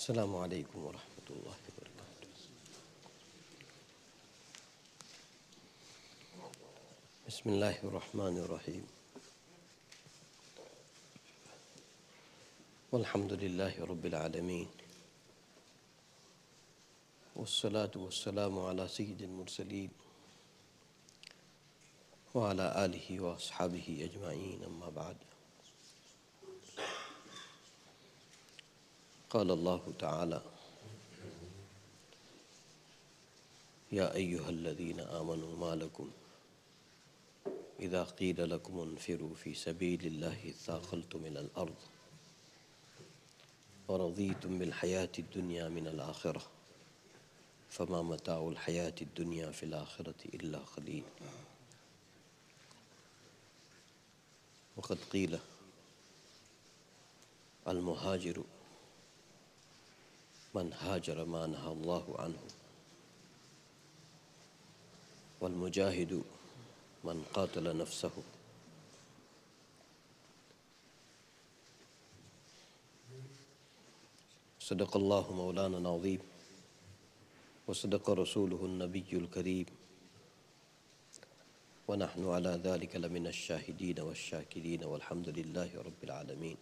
السلام علیکم ورحمۃ اللہ وبرکاتہ۔ بسم اللہ الرحمن الرحیم، والحمد للہ رب العالمین، والصلاة والسلام علی سید المرسلین وعلی آلہ واصحابہ اجمعین، اما بعد۔ قال اللہ تعالی: یا ایہا الذین آمنوا ما لکم اذا قیل لکم انفروا فی سبیل اللہ اثاقلتم الی الارض ورضیتم بالحیاة الدنیا من الآخرہ فما متاع الحیاة الدنیا فی الآخرۃ الا قلیل۔ وقد قیل المہاجر من ہاجر ما نہى اللہ عنہ، والمجاہد من قاتل نفسہ۔ صدق اللہ مولانا العظیم وصدق رسولہ النبی الکریم، ونحن على ذلك لمن الشاہدین والشاکرین والحمد للہ رب العالمین۔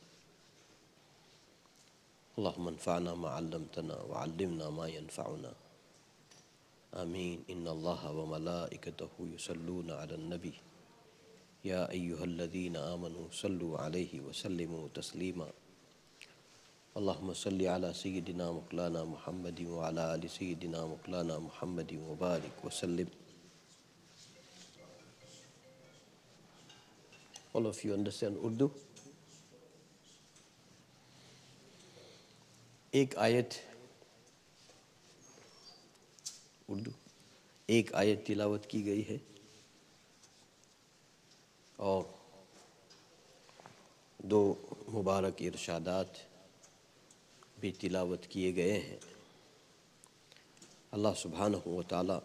اللہم انفعنا ما علمتنا وعلمنا ما ينفعنا، آمین۔ ان اللہ وملائکتہ یصلون علی النبی یا ایہا الذین آمنوا صلوا علیہ وسلموا تسلیما۔ اللہم صلی علی سیدنا مولانا محمد وعلی آل سیدنا مولانا محمد وبارک وسلم۔ All of you understand Urdu? ایک آیت اردو ایک آیت تلاوت کی گئی ہے اور دو مبارک ارشادات بھی تلاوت کیے گئے ہیں۔ اللہ سبحانہ و تعالی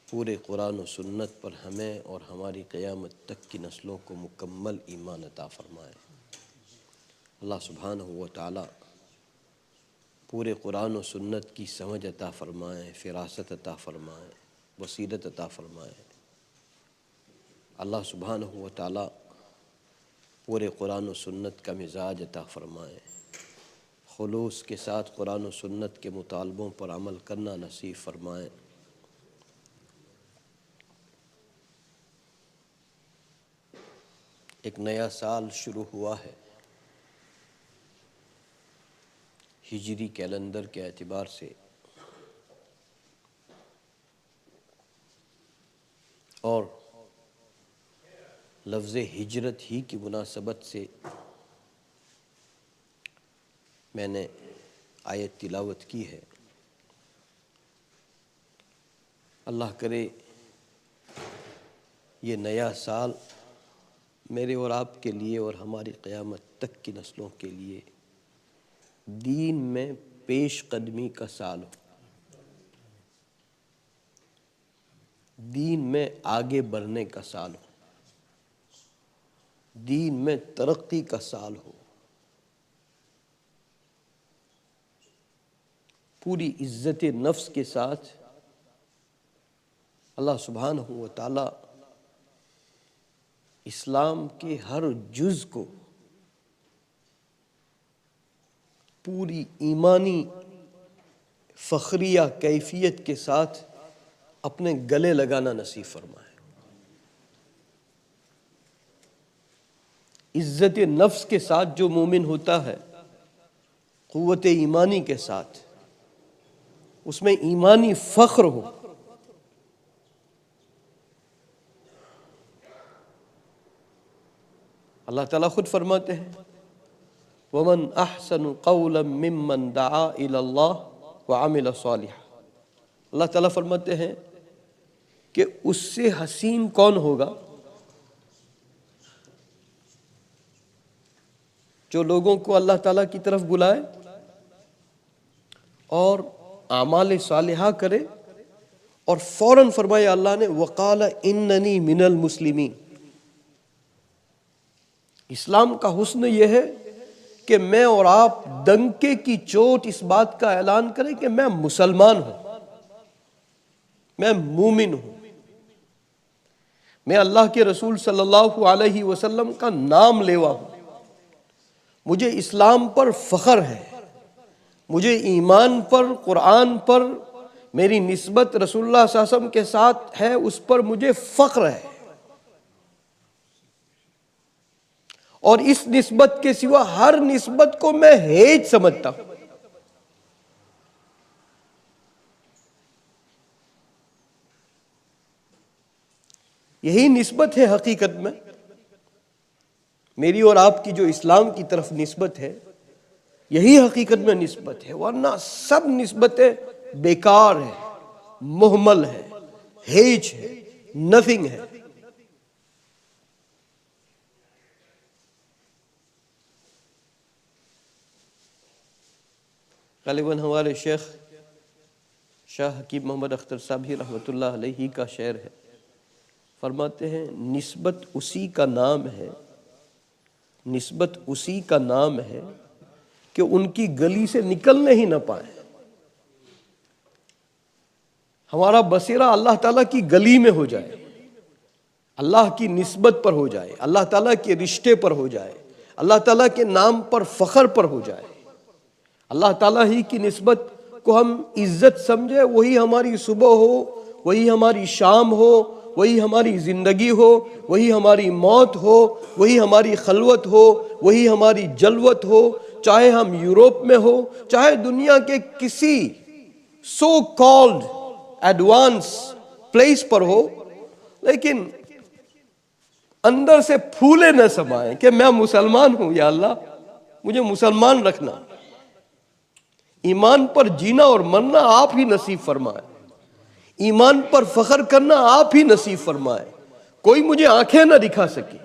پورے قرآن و سنت پر ہمیں اور ہماری قیامت تک کی نسلوں کو مکمل ایمان عطا فرمائے۔ اللہ سبحانہ و تعالی پورے قرآن و سنت کی سمجھ عطا فرمائے، فراست عطا فرمائے، بصیرت عطا فرمائے۔ اللہ سبحانہ و تعالی پورے قرآن و سنت کا مزاج عطا فرمائے، خلوص کے ساتھ قرآن و سنت کے مطالبوں پر عمل کرنا نصیب فرمائے۔ ایک نیا سال شروع ہوا ہے ہجری کیلنڈر کے اعتبار سے، اور لفظ ہجرت ہی کی مناسبت سے میں نے آیت تلاوت کی ہے۔ اللہ کرے یہ نیا سال میرے اور آپ کے لیے اور ہماری قیامت تک کی نسلوں کے لیے دین میں پیش قدمی کا سال ہو، دین میں آگے بڑھنے کا سال ہو، دین میں ترقی کا سال ہو، پوری عزت نفس کے ساتھ اللہ سبحانہ و تعالی اسلام کے ہر جز کو پوری ایمانی فخریہ کیفیت کے ساتھ اپنے گلے لگانا نصیب فرمائے۔ عزت نفس کے ساتھ جو مومن ہوتا ہے، قوت ایمانی کے ساتھ، اس میں ایمانی فخر ہو، اللہ تعالیٰ خود فرماتے ہیں وَمَنْ أَحْسَنُ قَوْلًا مِّمَّنْ دَعَا إِلَى اللَّهِ وَعَمِلَ صَالِحًا۔ اللہ تعالیٰ فرماتے ہیں کہ اس سے حسین کون ہوگا جو لوگوں کو اللہ تعالیٰ کی طرف بلائے اور اعمال صالحہ کرے، اور فوراً فرمایا اللہ نے وَقَالَ إِنَّنِي مِنَ الْمُسْلِمِينَ۔ اسلام کا حسن یہ ہے کہ میں اور آپ ڈنکے کی چوٹ اس بات کا اعلان کریں کہ میں مسلمان ہوں، میں مومن ہوں، میں اللہ کے رسول صلی اللہ علیہ وسلم کا نام لیوا ہوں، مجھے اسلام پر فخر ہے، مجھے ایمان پر، قرآن پر، میری نسبت رسول اللہ صلی اللہ علیہ وسلم کے ساتھ ہے، اس پر مجھے فخر ہے، اور اس نسبت کے سوا ہر نسبت کو میں ہیج سمجھتا ہوں۔ یہی نسبت ہے حقیقت میں، میری اور آپ کی جو اسلام کی طرف نسبت ہے، یہی حقیقت میں نسبت ہے، ورنہ سب نسبتیں بیکار ہے، مہمل ہے، ہیج ہے، نتھنگ ہے۔ غالباً ہمارے شیخ شاہ حکیم محمد اختر صاحب رحمۃ اللہ علیہ کا شعر ہے، فرماتے ہیں نسبت اسی کا نام ہے، نسبت اسی کا نام ہے کہ ان کی گلی سے نکلنے ہی نہ پائے۔ ہمارا بصیرہ اللہ تعالیٰ کی گلی میں ہو جائے، اللہ کی نسبت پر ہو جائے، اللہ تعالیٰ کے رشتے پر ہو جائے، اللہ تعالیٰ کے نام پر فخر پر ہو جائے، اللہ تعالیٰ ہی کی نسبت کو ہم عزت سمجھے، وہی ہماری صبح ہو، وہی ہماری شام ہو، وہی ہماری زندگی ہو، وہی ہماری موت ہو، وہی ہماری خلوت ہو، وہی ہماری جلوت ہو، چاہے ہم یورپ میں ہو، چاہے دنیا کے کسی سو کالڈ ایڈوانس پلیس پر ہو، لیکن اندر سے پھولے نہ سمائیں کہ میں مسلمان ہوں، یا اللہ مجھے مسلمان رکھنا، ایمان پر جینا اور مرنا آپ ہی نصیب فرمائے، ایمان پر فخر کرنا آپ ہی نصیب فرمائے، کوئی مجھے آنکھیں نہ دکھا سکے،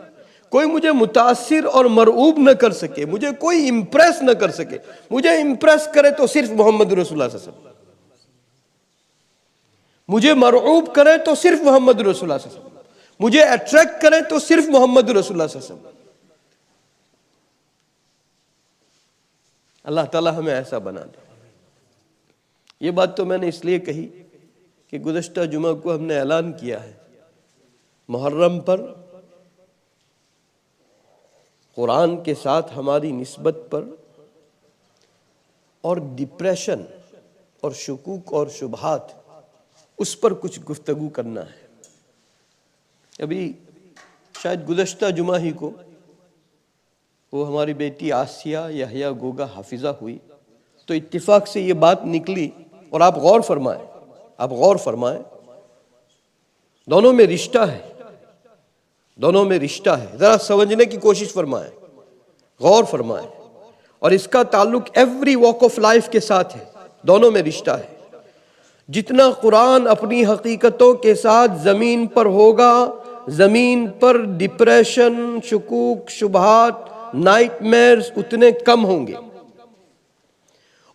کوئی مجھے متاثر اور مرعوب نہ کر سکے، مجھے کوئی امپریس نہ کر سکے، مجھے امپریس کرے تو صرف محمد رسول اللہ صلی اللہ علیہ وسلم، مجھے مرعوب کرے تو صرف محمد رسول اللہ صلی اللہ علیہ وسلم، مجھے اٹریکٹ کرے تو صرف محمد رسول اللہ صلی اللہ علیہ وسلم۔ اللہ تعالیٰ ہمیں ایسا بنا دے۔ یہ بات تو میں نے اس لیے کہی کہ گزشتہ جمعہ کو ہم نے اعلان کیا ہے، محرم پر قرآن کے ساتھ ہماری نسبت پر اور ڈپریشن اور شکوک اور شبہات، اس پر کچھ گفتگو کرنا ہے۔ ابھی شاید گزشتہ جمعہ ہی کو وہ ہماری بیٹی آسیہ یحییٰ گوگا حافظہ ہوئی، تو اتفاق سے یہ بات نکلی، اور آپ غور فرمائیں، دونوں میں رشتہ ہے، دونوں میں رشتہ ہے، ذرا سمجھنے کی کوشش فرمائیں، غور فرمائیں، اور اس کا تعلق ایوری واک آف لائف کے ساتھ ہے، دونوں میں رشتہ ہے۔ جتنا قرآن اپنی حقیقتوں کے ساتھ زمین پر ہوگا، زمین پر ڈپریشن، شکوک، شبہات، نائٹ میئرز اتنے کم ہوں گے،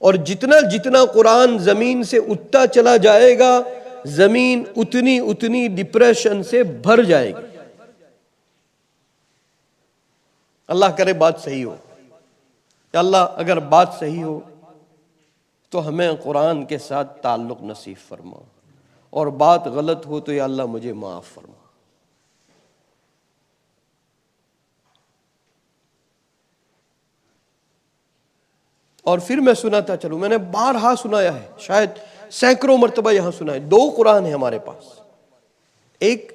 اور جتنا قرآن زمین سے اٹھتا چلا جائے گا، زمین اتنی ڈپریشن سے بھر جائے گی۔ اللہ کرے بات صحیح ہو، یا اللہ اگر بات صحیح ہو تو ہمیں قرآن کے ساتھ تعلق نصیب فرما، اور بات غلط ہو تو یا اللہ مجھے معاف فرما۔ اور پھر میں سناتا چلوں، میں نے بارہا سنایا ہے، شاید سینکڑوں مرتبہ یہاں سنا ہے، دو قرآن ہیں ہمارے پاس، ایک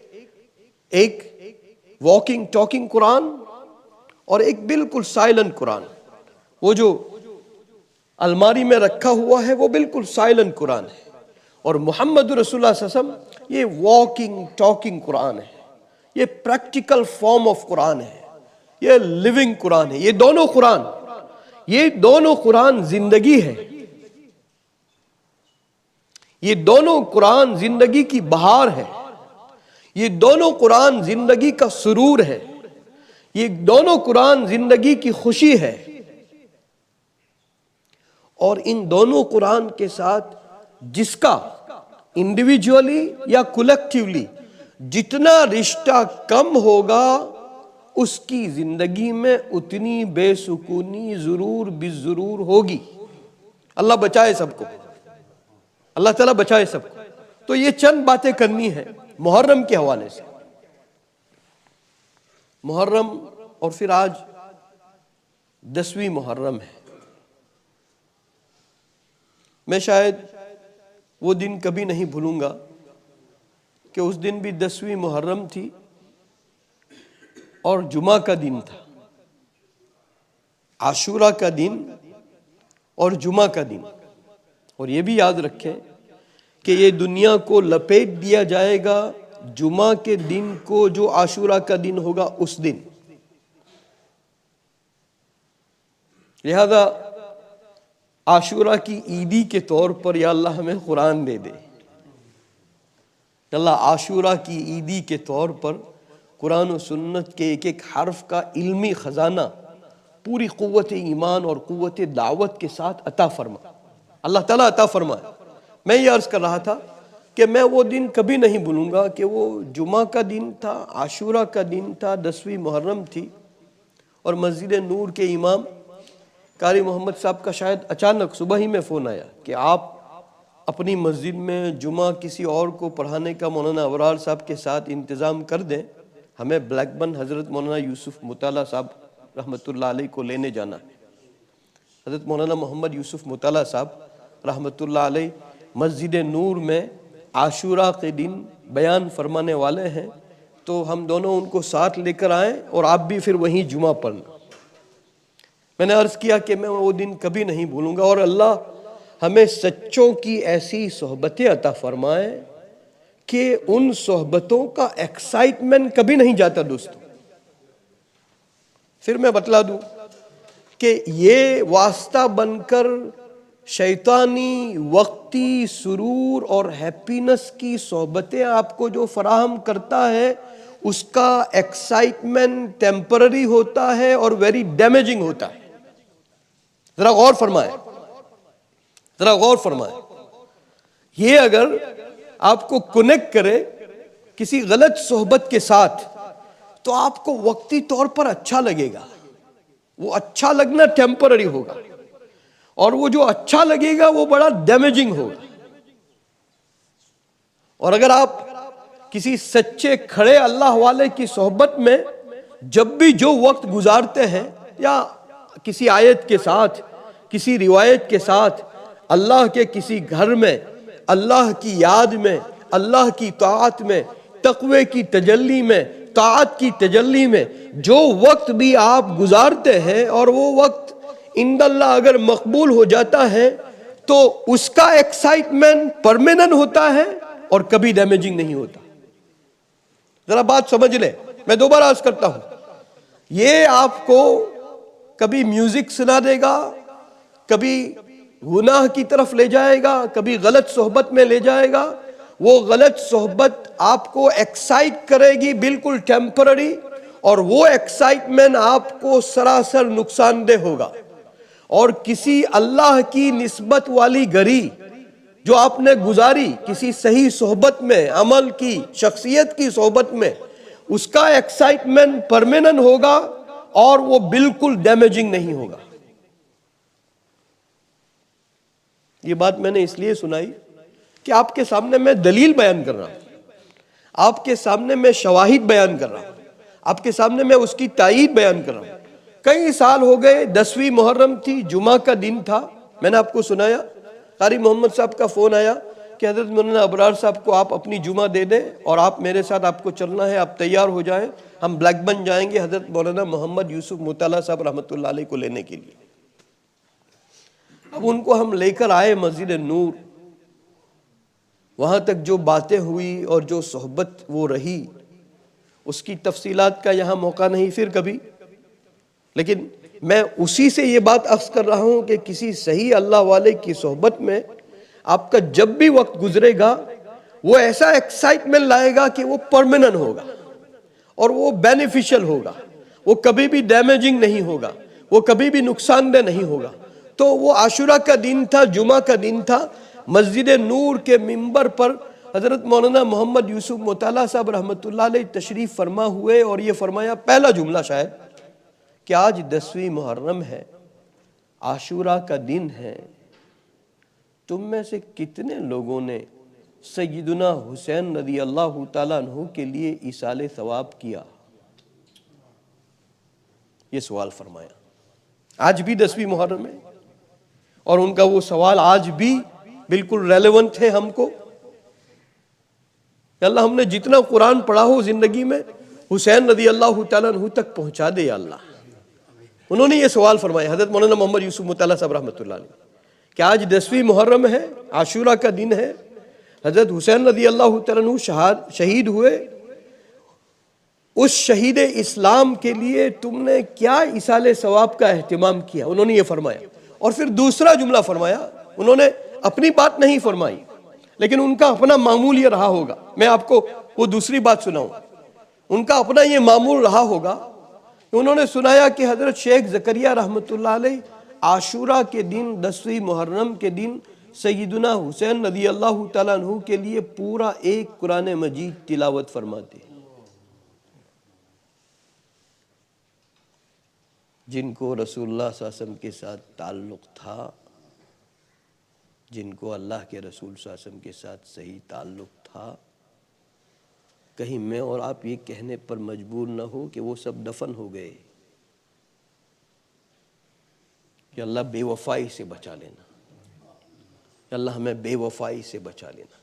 واکنگ ٹاکنگ قرآن، اور ایک بالکل سائلنٹ قرآن، وہ جو الماری میں رکھا ہوا ہے وہ بالکل سائلنٹ قرآن ہے، اور محمد رسول اللہ صلی اللہ علیہ وسلم یہ واکنگ ٹاکنگ قرآن ہے، یہ پریکٹیکل فارم آف قرآن ہے، یہ لیونگ قرآن ہے۔ یہ دونوں قرآن زندگی ہے، یہ دونوں قرآن زندگی کی بہار ہے، یہ دونوں قرآن زندگی کا سرور ہے، یہ دونوں قرآن زندگی کی خوشی ہے، اور ان دونوں قرآن کے ساتھ جس کا انڈیویجولی یا کولیکٹیولی جتنا رشتہ کم ہوگا، اس کی زندگی میں اتنی بے سکونی ضرور بالضرور ہوگی۔ اللہ بچائے سب کو، اللہ تعالیٰ بچائے سب کو۔ تو یہ چند باتیں کرنی ہیں محرم کے حوالے سے۔ محرم، اور پھر آج 10ویں محرم ہے۔ میں شاید وہ دن کبھی نہیں بھولوں گا کہ اس دن بھی 10ویں محرم تھی اور جمعہ کا دن تھا، عاشورہ کا دن اور جمعہ کا دن۔ اور یہ بھی یاد رکھیں کہ یہ دنیا کو لپیٹ دیا جائے گا جمعہ کے دن کو، جو عاشورہ کا دن ہوگا اس دن۔ لہذا عاشورہ کی عیدی کے طور پر یا اللہ ہمیں قرآن دے دے، اللہ عاشورہ کی عیدی کے طور پر قرآن و سنت کے ایک ایک حرف کا علمی خزانہ پوری قوت ایمان اور قوت دعوت کے ساتھ عطا فرما، اللہ تعالیٰ عطا فرمائے۔ میں یہ عرض کر رہا تھا کہ میں وہ دن کبھی نہیں بھولوں گا کہ وہ جمعہ کا دن تھا، عاشورہ کا دن تھا، 10ویں محرم تھی، اور مسجد نور کے امام قاری محمد صاحب کا شاید اچانک صبح ہی میں فون آیا کہ آپ اپنی مسجد میں جمعہ کسی اور کو پڑھانے کا مولانا ابرار صاحب کے ساتھ انتظام کر دیں، ہمیں بلیک بن حضرت مولانا یوسف مطالعہ صاحب رحمۃ اللہ علیہ کو لینے جانا ہے۔ حضرت مولانا محمد یوسف مطالعہ صاحب رحمۃ اللہ علیہ مسجد نور میں عاشورہ کے دن بیان فرمانے والے ہیں، تو ہم دونوں ان کو ساتھ لے کر آئیں اور آپ بھی پھر وہیں جمعہ پڑھنا۔ میں نے عرض کیا کہ میں وہ دن کبھی نہیں بھولوں گا، اور اللہ ہمیں سچوں کی ایسی صحبتیں عطا فرمائے کہ ان صحبتوں کا ایکسائٹمنٹ کبھی نہیں جاتا دوستو۔ پھر میں بتلا دوں کہ یہ واسطہ بن کر شیطانی وقتی سرور اور ہیپینس کی صحبتیں آپ کو جو فراہم کرتا ہے، اس کا ایکسائٹمنٹ ٹیمپرری ہوتا ہے اور ویری ڈیمیجنگ ہوتا ہے۔ ذرا غور فرمائیں، ذرا غور فرمائیں۔ یہ اگر آپ کو کنیکٹ کرے کسی غلط صحبت کے ساتھ تو آپ کو وقتی طور پر اچھا لگے گا، وہ اچھا لگنا ٹیمپرری ہوگا، اور وہ جو اچھا لگے گا وہ بڑا ڈیمیجنگ ہوگا۔ اور اگر آپ کسی سچے کھڑے اللہ والے کی صحبت میں جب بھی جو وقت گزارتے ہیں، یا کسی آیت کے ساتھ، کسی روایت کے ساتھ، اللہ کے کسی گھر میں، اللہ کی یاد میں، اللہ کی طاعت میں، تقوی کی تجلی میں، طاعت کی تجلی میں جو وقت بھی آپ گزارتے ہیں، اور وہ وقت عند اللہ اگر مقبول ہو جاتا ہے تو اس کا ایکسائٹمنٹ پرماننٹ ہوتا ہے اور کبھی ڈیمیجنگ نہیں ہوتا۔ ذرا بات سمجھ لیں، میں دوبارہ عرض کرتا ہوں، یہ آپ کو کبھی میوزک سنا دے گا، کبھی گناہ کی طرف لے جائے گا، کبھی غلط صحبت میں لے جائے گا۔ وہ غلط صحبت آپ کو ایکسائٹ کرے گی بالکل ٹیمپرری، اور وہ ایکسائٹمنٹ آپ کو سراسر نقصان دہ ہوگا۔ اور کسی اللہ کی نسبت والی گھڑی جو آپ نے گزاری کسی صحیح صحبت میں، عمل کی، شخصیت کی صحبت میں، اس کا ایکسائٹمنٹ پرماننٹ ہوگا اور وہ بالکل ڈیمیجنگ نہیں ہوگا۔ یہ بات میں نے اس لیے سنائی کہ آپ کے سامنے میں دلیل بیان کر رہا ہوں، آپ کے سامنے میں شواہد بیان کر رہا ہوں، آپ کے سامنے میں اس کی تائید بیان کر رہا ہوں۔ کئی سال ہو گئے، 10ویں محرم تھی، جمعہ کا دن تھا، میں نے آپ کو سنایا، قاری محمد صاحب کا فون آیا کہ حضرت مولانا ابرار صاحب کو آپ اپنی جمعہ دے دیں اور آپ میرے ساتھ، آپ کو چلنا ہے، آپ تیار ہو جائیں، ہم بلیک بن جائیں گے حضرت مولانا محمد یوسف مطالعہ صاحب رحمۃ اللہ علیہ کو لینے کے لیے۔ اب ان کو ہم لے کر آئے مسجد نور، وہاں تک جو باتیں ہوئی اور جو صحبت وہ رہی، اس کی تفصیلات کا یہاں موقع نہیں پھر کبھی، لیکن میں اسی سے یہ بات عرض کر رہا ہوں کہ کسی صحیح اللہ والے کی صحبت میں آپ کا جب بھی وقت گزرے گا وہ ایسا ایکسائٹمنٹ لائے گا کہ وہ پرماننٹ ہوگا اور وہ بینیفیشل ہوگا، وہ کبھی بھی ڈیمیجنگ نہیں ہوگا، وہ کبھی بھی نقصان دہ نہیں ہوگا۔ تو وہ عاشورہ کا دن تھا، جمعہ کا دن تھا، مسجد نور کے منبر پر حضرت مولانا محمد یوسف مطالعہ صاحب رحمۃ اللہ علیہ تشریف فرما ہوئے اور یہ فرمایا، پہلا جملہ شاید کہ آج 10ویں محرم ہے، عاشورہ کا دن ہے، تم میں سے کتنے لوگوں نے سیدنا حسین رضی اللہ تعالیٰ عنہ کے لیے ایصال ثواب کیا؟ یہ سوال فرمایا۔ آج بھی 10ویں محرم ہے اور ان کا وہ سوال آج بھی بالکل ریلیونٹ ہے ہم کو کہ اللہ ہم نے جتنا قرآن پڑھا ہو زندگی میں حسین رضی اللہ تعالیٰ عنہ تک پہنچا دے یا اللہ۔ انہوں نے یہ سوال فرمایا حضرت مولانا محمد یوسف مطالعہ صاحب رحمۃ اللہ علیہ کہ آج 10ویں محرم ہے، عاشورہ کا دن ہے، حضرت حسین رضی اللہ تعالیٰ عنہ شہید ہوئے، اس شہید اسلام کے لیے تم نے کیا ایصال ثواب کا اہتمام کیا؟ انہوں نے یہ فرمایا۔ اور پھر دوسرا جملہ فرمایا، انہوں نے اپنی بات نہیں فرمائی لیکن ان کا اپنا معمول یہ رہا ہوگا، میں آپ کو وہ دوسری بات سناؤں، ان کا اپنا یہ معمول رہا ہوگا، انہوں نے سنایا کہ حضرت شیخ زکریہ رحمۃ اللہ علیہ عاشورہ کے دن 10ویں محرم کے دن سیدنا حسین رضی اللہ تعالیٰ عنہ کے لیے پورا ایک قرآن مجید تلاوت فرماتے، جن کو رسول اللہ صلی اللہ علیہ وسلم کے ساتھ تعلق تھا، جن کو اللہ کے رسول صلی اللہ علیہ وسلم کے ساتھ صحیح تعلق تھا، کہیں میں اور آپ یہ کہنے پر مجبور نہ ہو کہ وہ سب دفن ہو گئے، کہ اللہ بے وفائی سے بچا لینا، کہ اللہ ہمیں بے وفائی سے بچا لینا،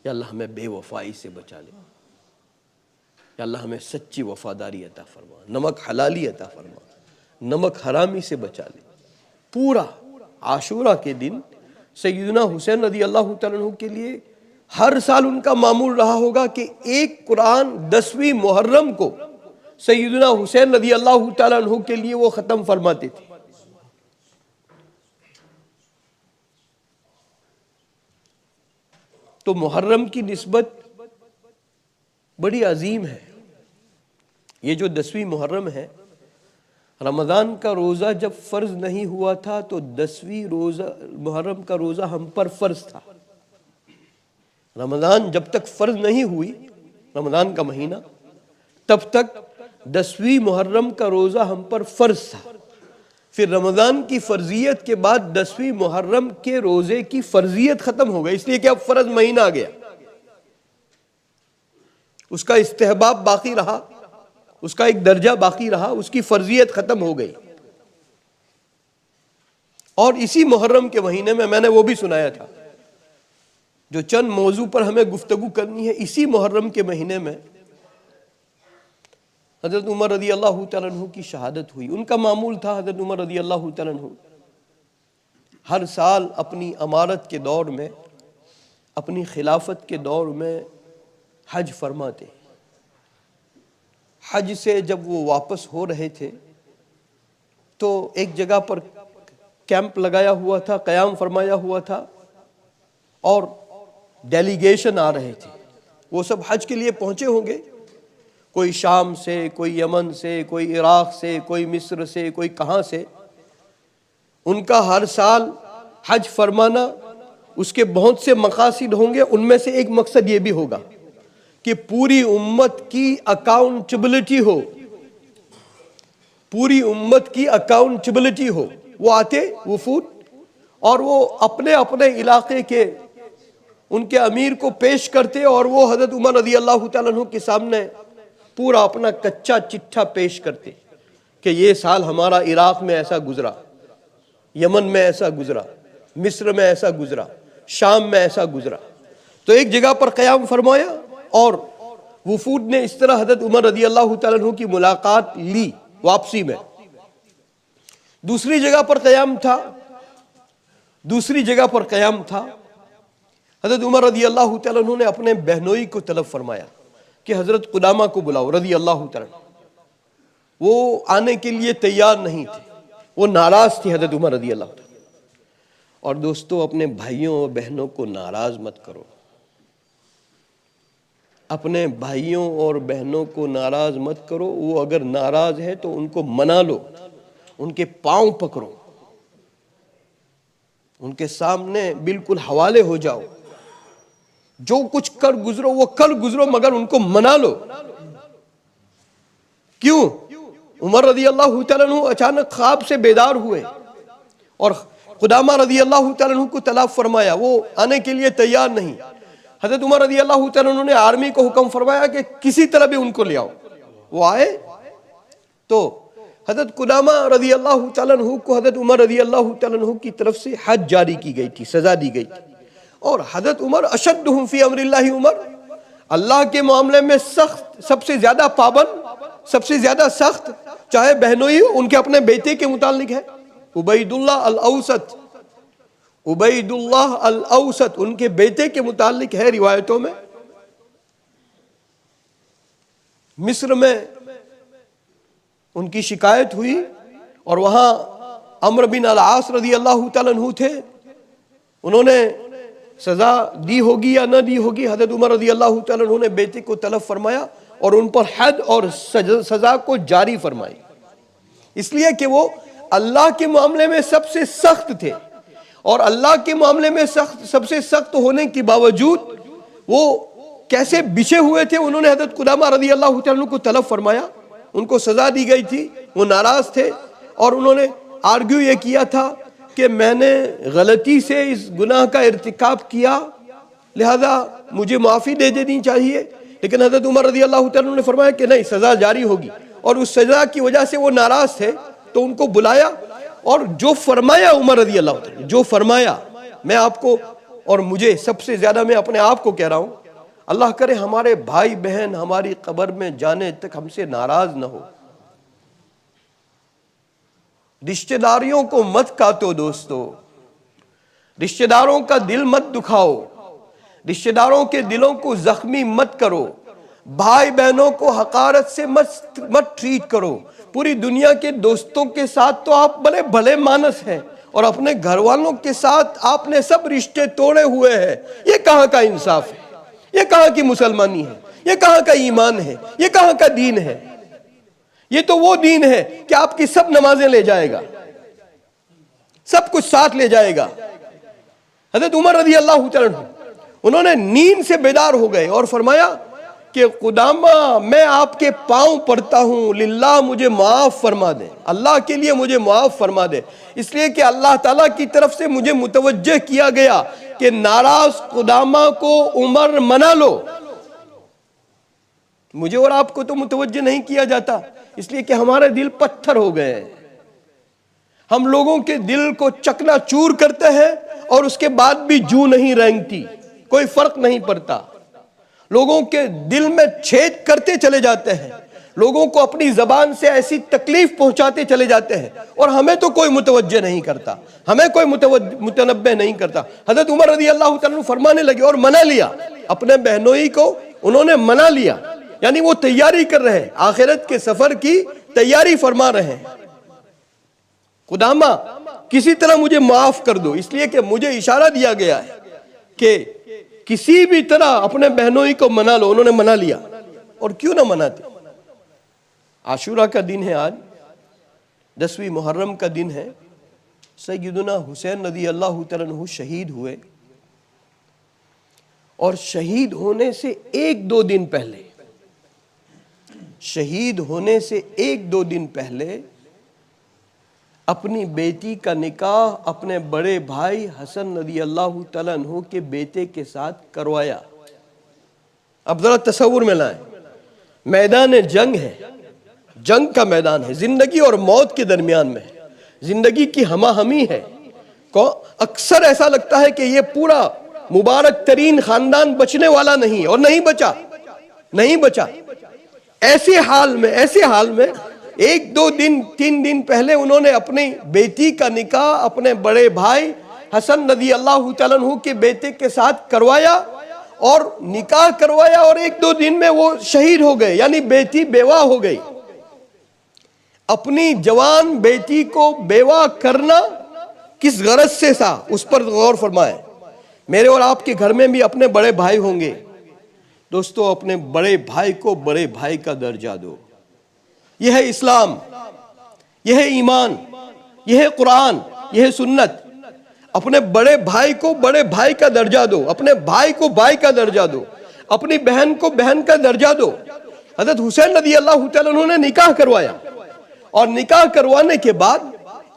کہ اللہ ہمیں بے وفائی سے بچا لینا، کہ اللہ ہمیں سچی وفاداری عطا فرما، نمک حلالی عطا فرما، نمک حرامی سے بچا لے۔ پورا عاشورہ کے دن سیدنا حسین رضی اللہ تعالیٰ عنہ کے لیے ہر سال ان کا معمول رہا ہوگا کہ ایک قرآن 10ویں محرم کو سیدنا حسین رضی اللہ تعالیٰ عنہ کے لیے وہ ختم فرماتے تھے۔ تو محرم کی نسبت بڑی عظیم ہے۔ یہ جو 10ویں محرم ہے، رمضان کا روزہ جب فرض نہیں ہوا تھا تو 10ویں محرم کا روزہ ہم پر فرض تھا۔ رمضان جب تک فرض نہیں ہوئی، رمضان کا مہینہ، تب تک 10ویں محرم کا روزہ ہم پر فرض تھا۔ پھر رمضان کی فرضیت کے بعد 10ویں محرم کے روزے کی فرضیت ختم ہو گئی، اس لیے کہ اب فرض مہینہ آ گیا، اس کا استحباب باقی رہا، اس کا ایک درجہ باقی رہا، اس کی فرضیت ختم ہو گئی۔ اور اسی محرم کے مہینے میں نے وہ بھی سنایا تھا، جو چند موضوع پر ہمیں گفتگو کرنی ہے، اسی محرم کے مہینے میں حضرت عمر رضی اللہ تعالیٰ عنہ کی شہادت ہوئی۔ ان کا معمول تھا، حضرت عمر رضی اللہ تعالیٰ عنہ ہر سال اپنی امارت کے دور میں، اپنی خلافت کے دور میں حج فرماتے۔ حج سے جب وہ واپس ہو رہے تھے تو ایک جگہ پر کیمپ لگایا ہوا تھا، قیام فرمایا ہوا تھا، اور ڈیلیگیشن آ رہے تھے۔ وہ سب حج کے لیے پہنچے ہوں گے، کوئی شام سے، کوئی یمن سے، کوئی عراق سے، کوئی مصر سے، کوئی کہاں سے۔ ان کا ہر سال حج فرمانا، اس کے بہت سے مقاصد ہوں گے، ان میں سے ایک مقصد یہ بھی ہوگا کہ پوری امت کی اکاؤنٹیبلٹی ہو، پوری امت کی اکاؤنٹیبلٹی ہو۔ وہ آتے وفود اور وہ اپنے اپنے علاقے کے ان کے امیر کو پیش کرتے، اور وہ حضرت عمر رضی اللہ تعالیٰ عنہ کے سامنے پورا اپنا کچا چٹھا پیش کرتے کہ یہ سال ہمارا عراق میں ایسا گزرا، یمن میں ایسا گزرا، مصر میں ایسا گزرا، شام میں ایسا گزرا۔ تو ایک جگہ پر قیام فرمایا اور وفود نے اس طرح حضرت عمر رضی اللہ تعالیٰ عنہ کی ملاقات لی واپسی میں۔ دوسری جگہ پر قیام تھا، حضرت عمر رضی اللہ تعالیٰ عنہ نے اپنے بہنوئی کو طلب فرمایا کہ حضرت قدامہ کو بلاؤ رضی اللہ تعالیٰ عنہ۔ وہ آنے کے لیے تیار نہیں تھے، وہ ناراض تھی حضرت عمر رضی اللہ تعالیٰ۔ اور دوستو، اپنے بھائیوں اور بہنوں کو ناراض مت کرو، اپنے بھائیوں اور بہنوں کو ناراض مت کرو۔ وہ اگر ناراض ہے تو ان کو منا لو، ان کے پاؤں پکڑو، ان کے سامنے بالکل حوالے ہو جاؤ جو کچھ کر گزرو وہ کر گزرو مگر ان کو منا لو. کیوں؟ عمر رضی اللہ تعالیٰ عنہ اچانک خواب سے بیدار ہوئے اور قدامہ رضی اللہ تعالیٰ عنہ کو طلب فرمایا، وہ آنے کے لیے تیار نہیں. حضرت عمر رضی اللہ تعالیٰ عنہ نے آرمی کو حکم فرمایا کہ کسی طرح بھی ان کو لے آؤ. وہ آئے تو حضرت قدامہ رضی اللہ تعالیٰ عنہ کو حضرت عمر رضی اللہ تعالیٰ عنہ کی طرف سے حد جاری کی گئی تھی، سزا دی گئی تھی. اور حضرت عمر اشدہم فی امر اللہ، عمر اللہ کے معاملے میں سخت، سب سے زیادہ پابند، سب سے زیادہ سخت، چاہے بہنوئی ان کے اپنے بیٹے کے متعلق ہے. عبید اللہ الاوسط، عبید اللہ الاوسط ان کے بیٹے کے متعلق ہے روایتوں میں. مصر میں ان کی شکایت ہوئی اور وہاں عمرو بن العاص رضی اللہ تعالیٰ عنہ تھے. انہوں نے سزا دی ہوگی یا نہ دی ہوگی، حضرت عمر رضی اللہ تعالیٰ عنہ نے بیٹے کو طلب فرمایا اور ان پر حد اور سزا کو جاری فرمائی، اس لیے کہ وہ اللہ کے معاملے میں سب سے سخت تھے. اور اللہ کے معاملے میں سب سے سخت ہونے کے باوجود وہ کیسے بچھے ہوئے تھے. انہوں نے حضرت قدامہ رضی اللہ تعالیٰ عنہ کو طلب فرمایا، ان کو سزا دی گئی تھی، وہ ناراض تھے اور انہوں نے آرگیو یہ کیا تھا کہ میں نے غلطی سے اس گناہ کا ارتکاب کیا، لہذا مجھے معافی دے دینی چاہیے. لیکن حضرت عمر رضی اللہ تعالیٰ عنہ نے فرمایا کہ نہیں، سزا جاری ہوگی. اور اس سزا کی وجہ سے وہ ناراض تھے تو ان کو بلایا اور جو فرمایا عمر رضی اللہ تعالیٰ، جو فرمایا، میں آپ کو اور مجھے سب سے زیادہ میں اپنے آپ کو کہہ رہا ہوں، اللہ کرے ہمارے بھائی بہن ہماری قبر میں جانے تک ہم سے ناراض نہ ہو. رشتہ داریوں کو مت کاٹو دوستو، رشتہ داروں کا دل مت دکھاؤ، رشتہ داروں کے دلوں کو زخمی مت کرو، بھائی بہنوں کو حقارت سے مت ٹریٹ کرو. پوری دنیا کے دوستوں کے ساتھ تو آپ بڑے بھلے مانس ہیں اور اپنے گھر والوں کے ساتھ آپ نے سب رشتے توڑے ہوئے ہیں. یہ کہاں کا انصاف ہے؟ یہ کہاں کی مسلمانی ہے؟ یہ کہاں کا ایمان ہے؟ یہ کہاں کا دین ہے؟ یہ تو وہ دین ہے کہ آپ کی سب نمازیں لے جائے گا، سب کچھ ساتھ لے جائے گا. حضرت عمر رضی اللہ تعالیٰ عنہ انہوں نے نیند سے بیدار ہو گئے اور فرمایا کہ قدامہ میں آپ کے پاؤں پڑتا ہوں، للہ مجھے معاف فرما دے، اللہ کے لیے مجھے معاف فرما دے. اس لیے کہ اللہ تعالیٰ کی طرف سے مجھے متوجہ کیا گیا کہ ناراض قدامہ کو عمر منا لو. مجھے اور آپ کو تو متوجہ نہیں کیا جاتا، اس لیے کہ ہمارے دل پتھر ہو گئے ہیں. ہم لوگوں کے دل کو چکنا چور کرتے ہیں اور اس کے بعد بھی جو نہیں رینگتی، کوئی فرق نہیں پڑتا. لوگوں کے دل میں چھید کرتے چلے جاتے ہیں، لوگوں کو اپنی زبان سے ایسی تکلیف پہنچاتے چلے جاتے ہیں اور ہمیں تو کوئی متوجہ نہیں کرتا، ہمیں کوئی متنبہ نہیں کرتا. حضرت عمر رضی اللہ تعالیٰ عنہ فرمانے لگے اور منا لیا اپنے بہنوئی کو، انہوں نے منا لیا. یعنی وہ تیاری کر رہے ہیں، آخرت کے سفر کی تیاری فرما رہے ہیں. قدامہ کسی طرح مجھے معاف کر دو، اس لیے کہ مجھے اشارہ دیا گیا ہے کہ کسی بھی طرح اپنے بہنوئی کو منا لو. انہوں نے منا لیا. اور کیوں نہ مناتے؟ عاشورہ کا دن ہے آج، 10ویں محرم کا دن ہے. سیدنا حسین رضی اللہ تعالیٰ عنہ شہید ہوئے اور شہید ہونے سے ایک دو دن پہلے، شہید ہونے سے ایک دو دن پہلے اپنی بیٹی کا نکاح اپنے بڑے بھائی حسن رضی اللہ تعالیٰ عنہ کے بیٹے کے ساتھ کروایا. اب ذرا تصور میں لائیں، میدان جنگ ہے، جنگ کا میدان ہے، زندگی اور موت کے درمیان میں ہے، زندگی کی ہمہ ہمی ہے. اکثر ایسا لگتا ہے کہ یہ پورا مبارک ترین خاندان بچنے والا نہیں، اور نہیں بچا، نہیں بچا. ایسے حال میں ایک دو دن تین دن پہلے انہوں نے اپنی بیٹی کا نکاح اپنے بڑے بھائی حسن رضی اللہ تعالیٰ عنہ کے بیٹے کے ساتھ کروایا اور نکاح کروایا، اور ایک دو دن میں وہ شہید ہو گئے، یعنی بیٹی بیوہ ہو گئی. اپنی جوان بیٹی کو بیوہ کرنا کس غرض سے تھا، اس پر غور فرمائیں. میرے اور آپ کے گھر میں بھی اپنے بڑے بھائی ہوں گے. دوستو، اپنے بڑے بھائی کو بڑے بھائی کا درجہ دو. یہ ہے اسلام، یہ ہے ایمان، یہ ہے قرآن، یہ ہے سنت. اپنے بڑے بھائی کو بڑے بھائی کا درجہ دو، اپنے بھائی کو بھائی کا درجہ دو، اپنی بہن کو بہن کا درجہ دو۔ حضرت حسین رضی اللہ تعالیٰ عنہ نے نکاح کروایا، اور نکاح کروانے کے بعد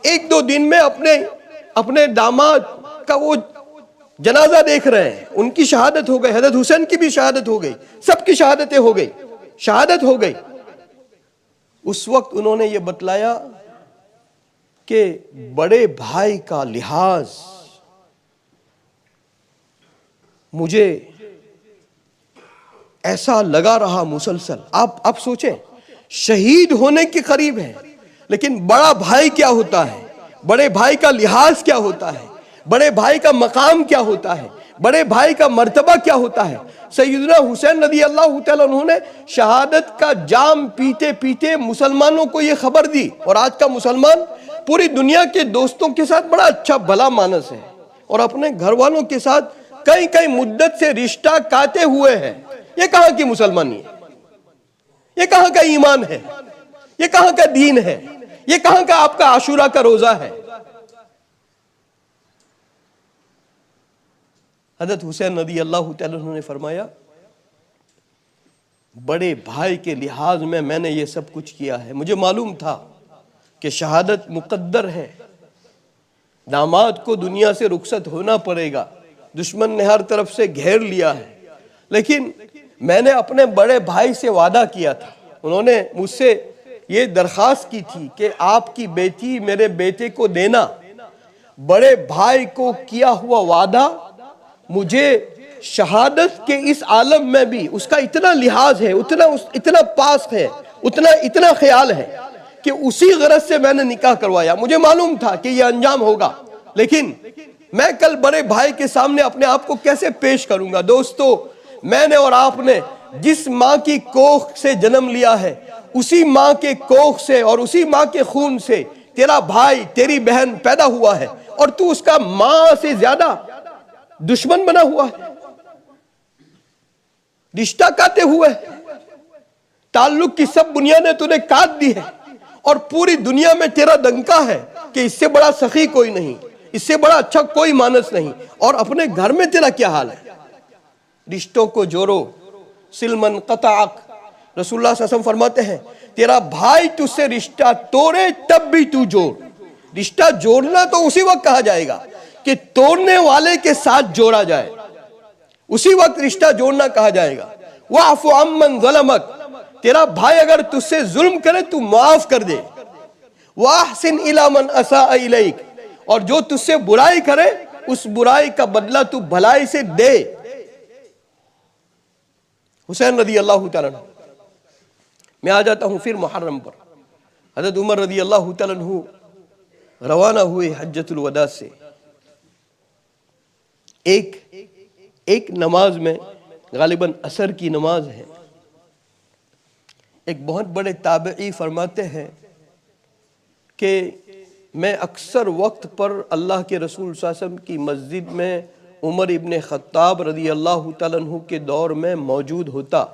ایک دو دن میں اپنے داماد کا وہ جنازہ دیکھ رہے ہیں، ان کی شہادت ہو گئی، حضرت حسین کی بھی شہادت ہو گئی، سب کی شہادتیں ہو گئی، شہادت ہو گئی۔ اس وقت انہوں نے یہ بتلایا کہ بڑے بھائی کا لحاظ مجھے ایسا لگا رہا مسلسل۔ آپ سوچیں، شہید ہونے کے قریب ہے، لیکن بڑا بھائی کیا ہوتا ہے، بڑے بھائی کا لحاظ کیا ہوتا ہے، بڑے بھائی کا مقام کیا ہوتا ہے، بڑے بھائی کا مرتبہ کیا ہوتا ہے۔ سیدنا حسین رضی اللہ تعالیٰ عنہ نے شہادت کا جام پیتے پیتے مسلمانوں کو یہ خبر دی، اور آج کا مسلمان پوری دنیا کے دوستوں کے ساتھ بڑا اچھا بھلا مانس ہے، اور اپنے گھر والوں کے ساتھ کئی مدت سے رشتہ کاتے ہوئے ہیں۔ یہ کہاں کی مسلمانی ہے؟ یہ کہاں کا ایمان ہے؟ یہ کہاں کا دین ہے؟ یہ کہاں کا آپ کا عاشورہ کا روزہ ہے؟ حضرت حسین رضی اللہ تعالیٰ عنہ نے فرمایا، بڑے بھائی کے لحاظ میں نے یہ سب کچھ کیا ہے۔ مجھے معلوم تھا کہ شہادت مقدر ہے، داماد کو دنیا سے رخصت ہونا پڑے گا، دشمن نے ہر طرف سے گھیر لیا ہے، لیکن میں نے اپنے بڑے بھائی سے وعدہ کیا تھا، انہوں نے مجھ سے یہ درخواست کی تھی کہ آپ کی بیٹی میرے بیٹے کو دینا۔ بڑے بھائی کو کیا ہوا وعدہ مجھے شہادت کے اس عالم میں بھی اس کا اتنا لحاظ ہے، اتنا پاس ہے، اتنا خیال ہے کہ اسی غرض سے میں نے نکاح کروایا۔ مجھے معلوم تھا کہ یہ انجام ہوگا، لیکن میں کل بڑے بھائی کے سامنے اپنے آپ کو کیسے پیش کروں گا؟ دوستو، میں نے اور آپ نے جس ماں کی کوکھ سے جنم لیا ہے، اسی ماں کے کوکھ سے اور اسی ماں کے خون سے تیرا بھائی تیری بہن پیدا ہوا ہے، اور تو اس کا ماں سے زیادہ دشمن بنا ہوا ہے، رشتہ کاتے ہوئے، تعلق کی سب بنیادیں تو نے کاٹ دی ہے، اور پوری دنیا میں تیرا ڈنکا ہے کہ اس سے بڑا سخی کوئی نہیں، اس سے بڑا اچھا کوئی مانس نہیں، اور اپنے گھر میں تیرا کیا حال ہے؟ رشتوں کو جوڑو، سلمن قطعک، رسول اللہ صلی اللہ علیہ وسلم فرماتے ہیں تیرا بھائی تجھ سے رشتہ توڑے تب بھی تو جوڑ۔ رشتہ جوڑنا تو اسی وقت کہا جائے گا کہ توڑنے والے کے ساتھ جوڑا جائے، اسی وقت رشتہ جوڑنا کہا جائے گا۔ وَعْفُ عَمَّنْ ظَلَمَكَ، تیرا بھائی اگر تجھ سے ظلم کرے تو معاف کر دے۔ وَأَحْسِنْ إِلَى مَنْ أَسَاءَ إِلَيْكَ، اور جو تجھ سے برائی کرے اس برائی کا بدلہ تو بھلائی سے دے۔ حسین رضی اللہ تعالیٰ عنہ، میں آ جاتا ہوں پھر محرم پر۔ حضرت عمر رضی اللہ تعالیٰ عنہ روانہ ہوئے حجۃ الوداع سے، ایک نماز میں، غالباً عصر کی نماز ہے، ایک بہت بڑے تابعی فرماتے ہیں کہ میں اکثر وقت پر اللہ کے رسول صلی اللہ علیہ وسلم کی مسجد میں عمر ابن خطاب رضی اللہ تعالیٰ عنہ کے دور میں موجود ہوتا،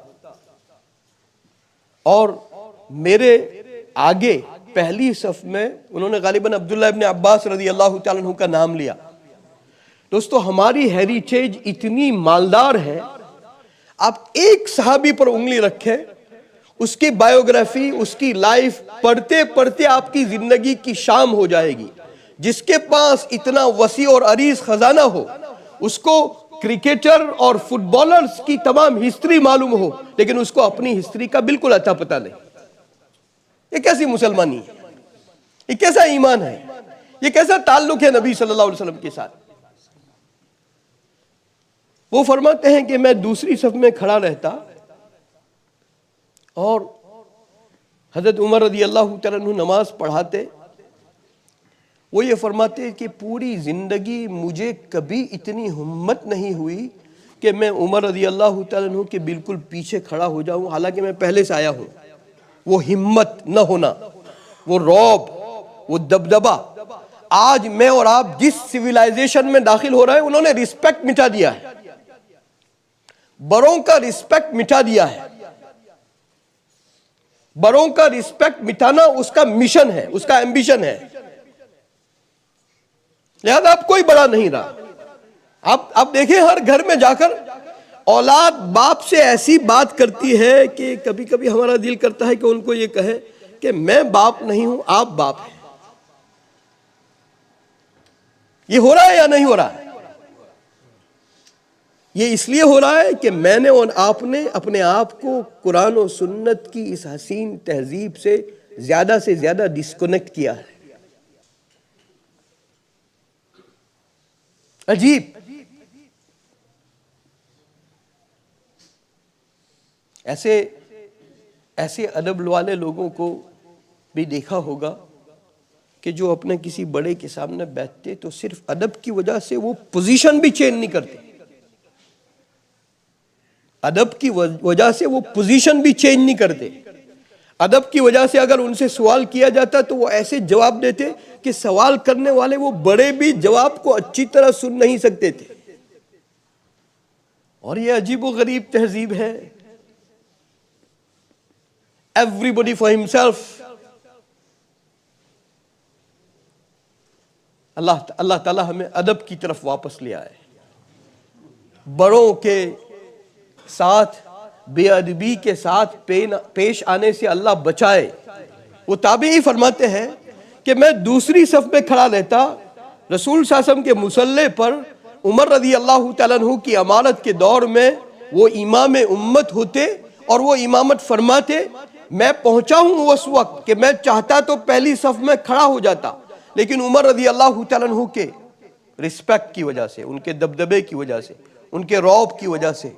اور میرے آگے پہلی صف میں انہوں نے غالباً عبداللہ ابن عباس رضی اللہ تعالیٰ عنہ کا نام لیا۔ دوستو، ہماری ہیریٹیج اتنی مالدار ہے، آپ ایک صحابی پر انگلی رکھیں، اس کی بائیوگرافی، اس کی لائف پڑھتے پڑھتے آپ کی زندگی کی شام ہو جائے گی۔ جس کے پاس اتنا وسیع اور عریض خزانہ ہو، اس کو کرکٹر اور فٹ بالرز کی تمام ہسٹری معلوم ہو، لیکن اس کو اپنی ہسٹری کا بالکل اتا پتہ نہیں۔ یہ کیسی مسلمانی ہے؟ یہ کیسا ایمان ہے؟ یہ کیسا تعلق ہے نبی صلی اللہ علیہ وسلم کے ساتھ؟ وہ فرماتے ہیں کہ میں دوسری صف میں کھڑا رہتا، اور حضرت عمر رضی اللہ تعالیٰ عنہ نماز پڑھاتے، وہ یہ فرماتے کہ پوری زندگی مجھے کبھی اتنی ہمت نہیں ہوئی کہ میں عمر رضی اللہ تعالیٰ عنہ کے بالکل پیچھے کھڑا ہو جاؤں، حالانکہ میں پہلے سے آیا ہوں۔ وہ ہمت نہ ہونا، وہ رعب، وہ دبدبہ، آج میں اور آپ جس سویلائزیشن میں داخل ہو رہے ہیں، انہوں نے رسپیکٹ مٹا دیا ہے، بڑوں کا رسپیکٹ مٹا دیا ہے۔ بڑوں کا رسپیکٹ مٹانا اس کا مشن ہے، اس کا ایمبیشن ہے، لہذا اب کوئی بڑا نہیں رہا. اب دیکھیں ہر گھر میں جا کر اولاد باپ سے ایسی بات کرتی ہے کہ کبھی کبھی ہمارا دل کرتا ہے کہ ان کو یہ کہے کہ میں باپ نہیں ہوں، آپ باپ ہیں. یہ ہو رہا ہے یا نہیں ہو رہا ہے؟ یہ اس لیے ہو رہا ہے کہ میں نے اور آپ نے اپنے آپ کو قرآن و سنت کی اس حسین تہذیب سے زیادہ ڈسکنیکٹ کیا ہے. عجیب. ایسے ادب والے لوگوں کو بھی دیکھا ہوگا کہ جو اپنے کسی بڑے کے سامنے بیٹھتے تو صرف ادب کی وجہ سے وہ پوزیشن بھی چینج نہیں کرتے. ادب کی وجہ سے وہ پوزیشن بھی چینج نہیں کرتے. ادب کی وجہ سے اگر ان سے سوال کیا جاتا تو وہ ایسے جواب دیتے کہ سوال کرنے والے وہ بڑے بھی جواب کو اچھی طرح سن نہیں سکتے تھے. اور یہ عجیب و غریب تہذیب ہے. Everybody for himself. اللہ تعالیٰ ہمیں ادب کی طرف واپس لے آئے. بڑوں کے ساتھ بے ادبی کے ساتھ پیش آنے سے اللہ بچائے. وہ تابعی فرماتے ہیں کہ میں دوسری صف میں کھڑا رہتا، رسول صلی اللہ علیہ وسلم کے مصلی پر عمر رضی اللہ تعالیٰ عنہ کی امارت کے دور میں وہ امام امت ہوتے اور وہ امامت فرماتے. میں پہنچا ہوں اس وقت کہ میں چاہتا تو پہلی صف میں کھڑا ہو جاتا، لیکن عمر رضی اللہ تعالیٰ عنہ کے رسپیکٹ کی وجہ سے، ان کے دبدبے کی وجہ سے، ان کے رعب کی وجہ سے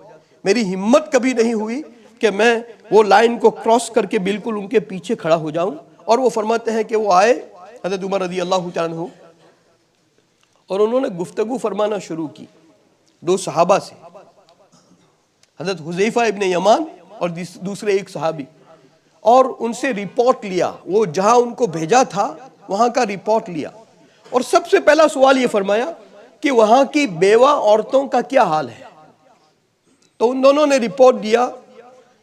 میری ہمت کبھی نہیں ہوئی کہ میں وہ لائن کو کراس کر کے بالکل ان کے پیچھے کھڑا ہو جاؤں. اور وہ فرماتے ہیں کہ وہ آئے حضرت عمر رضی اللہ تعالیٰ عنہ اور انہوں نے گفتگو فرمانا شروع کی دو صحابہ سے، حضرت حذیفہ ابن یمان اور دوسرے ایک صحابی، اور ان سے رپورٹ لیا. وہ جہاں ان کو بھیجا تھا وہاں کا رپورٹ لیا، اور سب سے پہلا سوال یہ فرمایا کہ وہاں کی بیوہ عورتوں کا کیا حال ہے. تو ان دونوں نے رپورٹ دیا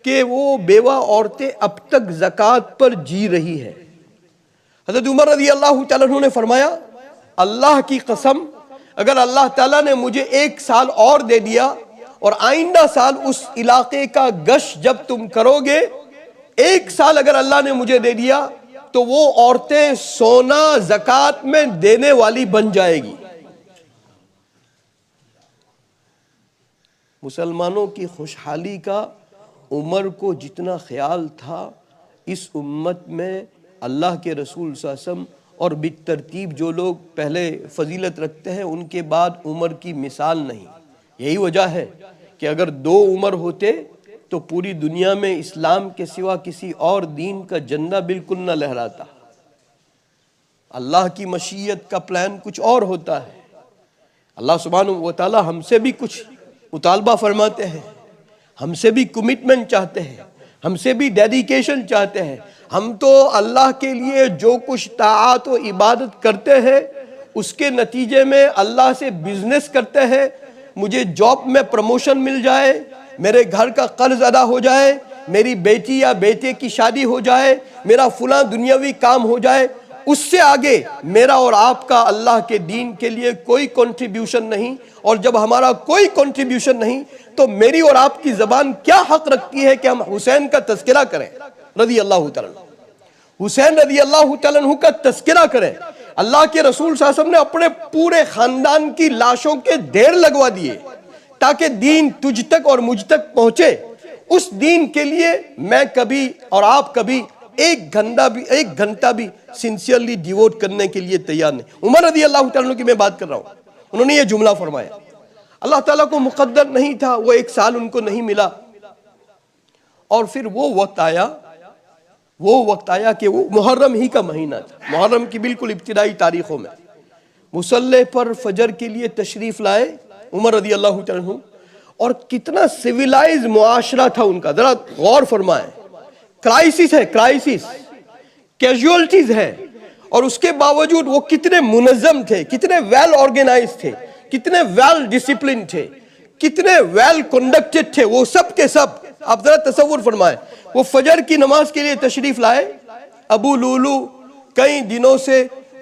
کہ وہ بیوہ عورتیں اب تک زکوٰۃ پر جی رہی ہے. حضرت عمر رضی اللہ تعالیٰ عنہ نے فرمایا اللہ کی قسم اگر اللہ تعالیٰ نے مجھے 1 سال اور دے دیا اور آئندہ سال اس علاقے کا گشت جب تم کرو گے، 1 سال اگر اللہ نے مجھے دے دیا تو وہ عورتیں سونا زکوٰۃ میں دینے والی بن جائے گی. مسلمانوں کی خوشحالی کا عمر کو جتنا خیال تھا، اس امت میں اللہ کے رسول صلی اللہ علیہ وسلم اور بالترتیب جو لوگ پہلے فضیلت رکھتے ہیں ان کے بعد عمر کی مثال نہیں. یہی وجہ ہے کہ اگر 2 عمر ہوتے تو پوری دنیا میں اسلام کے سوا کسی اور دین کا جھنڈا بالکل نہ لہراتا. اللہ کی مشیت کا پلان کچھ اور ہوتا ہے. اللہ سبحانہ و تعالی ہم سے بھی کچھ مطالبہ فرماتے ہیں، ہم سے بھی کمٹمنٹ چاہتے ہیں، ہم سے بھی ڈیڈیکیشن چاہتے ہیں. ہم تو اللہ کے لیے جو کچھ طاعت و عبادت کرتے ہیں اس کے نتیجے میں اللہ سے بزنس کرتے ہیں. مجھے جاب میں پروموشن مل جائے، میرے گھر کا قرض ادا ہو جائے، میری بیٹی یا بیٹے کی شادی ہو جائے، میرا فلاں دنیاوی کام ہو جائے، اس سے آگے میرا اور آپ کا اللہ کے دین کے لیے کوئی کنٹریبیوشن نہیں. اور جب ہمارا کوئی کنٹریبیوشن نہیں تو میری اور آپ کی زبان کیا حق رکھتی ہے کہ ہم حسین کا تذکرہ کریں رضی اللہ تعالیٰ عنہ. حسین رضی اللہ تعالیٰ عنہ کا تذکرہ کریں. اللہ کے رسول صلی اللہ علیہ وسلم نے اپنے پورے خاندان کی لاشوں کے ڈھیر لگوا دیے تاکہ دین تجھ تک اور مجھ تک پہنچے. اس دین کے لیے میں کبھی اور آپ کبھی 1 گھنٹہ بھی سنسیئرلی ڈیووٹ کرنے کے لیے تیار نہیں. عمر رضی اللہ تعالیٰ عنہ کی میں بات کر رہا ہوں، انہوں نے یہ جملہ فرمایا. اللہ تعالیٰ کو مقدر نہیں تھا، وہ 1 سال ان کو نہیں ملا، اور پھر وہ وقت آیا کہ وہ محرم ہی کا مہینہ تھا. محرم کی بالکل ابتدائی تاریخوں میں مصلی پر فجر کے لیے تشریف لائے عمر رضی اللہ تعالیٰ عنہ، اور کتنا سویلائز معاشرہ تھا ان کا. ذرا غور فرمائیں. کرائسس ہے، کرائسس، کیجوالٹیز ہے، اور اس کے باوجود وہ کتنے منظم تھے، کتنے ویل آرگنائز تھے، کتنے ویل ڈسپلن تھے، کتنے ویل کنڈکٹڈ تھے. وہ سب کے سب آپ ذرا تصور فرمائیں. وہ فجر کی نماز کے لیے تشریف لائے. ابو لولو کئی دنوں سے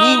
3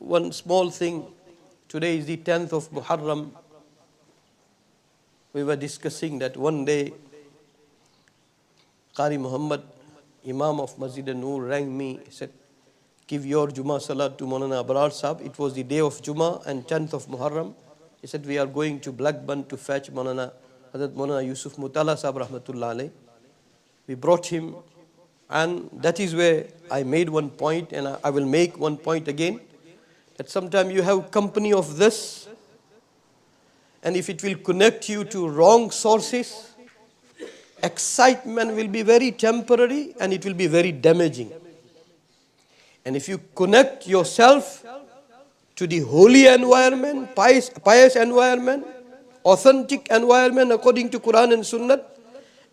One small thing, today is the 10th of Muharram. We were discussing that one day Qari Muhammad, Imam of Masjid Noor, rang me, said, give your Jummah Salat to Molana Abrar Saheb. It was the day of Jummah and 10th of Muharram. He said, we are going to Blackburn to fetch Molana Yusuf Mutala Saheb Rahmatullah Alayh. We brought him, and that is where I made one point, and I will make one point again, that sometimes you have company of this, and if it will connect you to wrong sources, excitement will be very temporary and it will be very damaging. And if you connect yourself to the holy environment, pious environment, authentic environment according to Quran and Sunnah,